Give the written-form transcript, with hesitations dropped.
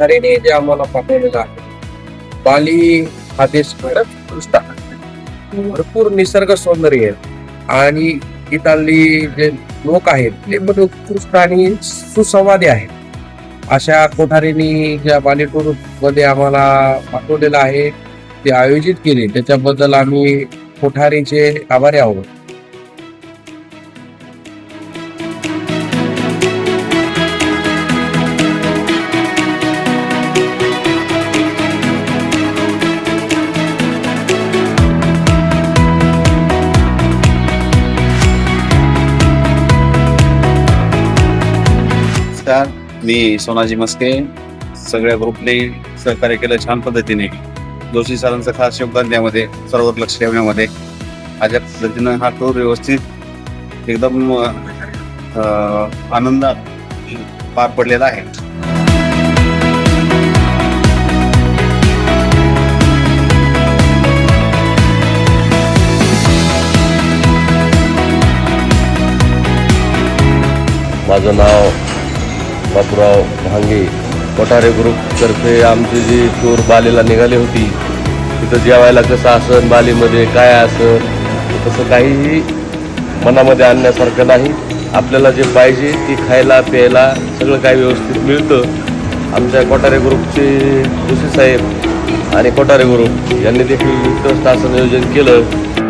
कोठारीने जे आम्हाला पाठवलेलं आहे, बाली हा देश उत्कृष्ट आहे. भरपूर निसर्ग सौंदर्य आहे आणि इथली जे लोक आहेत ते पण उत्कृष्ट आणि सुसंवादी आहेत. अशा कोठारीने ज्या बाली टूर मध्ये आम्हाला पाठवलेलं आहे, ते आयोजित केले, त्याच्याबद्दल आम्ही कोठारीचे आभारी आहोत. नमस्कार, मी सोनाजी मस्के. सगळ्या ग्रुपने सहकार्य केलं छान पद्धतीने. जोशी सरांचं खास योगदान त्यामध्ये, सर्वात लक्ष ठेवण्यामध्ये. अशा पद्धतीनं हा टूर व्यवस्थित एकदम आनंदात पार पडलेला आहे. माझं नाव बापूराव भांगे. कोठारे ग्रुपतर्फे आमची जी टूर बालीला निघाली होती, तिथं जेवायला कसं असन, बालीमध्ये काय असन, तसं काहीही मनामध्ये आणण्यासारखं नाही. आपल्याला जे पाहिजे ती खायला प्यायला सगळं काही व्यवस्थित मिळतं. आमच्या कोठारे ग्रुपचे जोशी साहेब आणि कोठारे ग्रुप यांनी देखील उत्कृष्ट असं नियोजन केलं.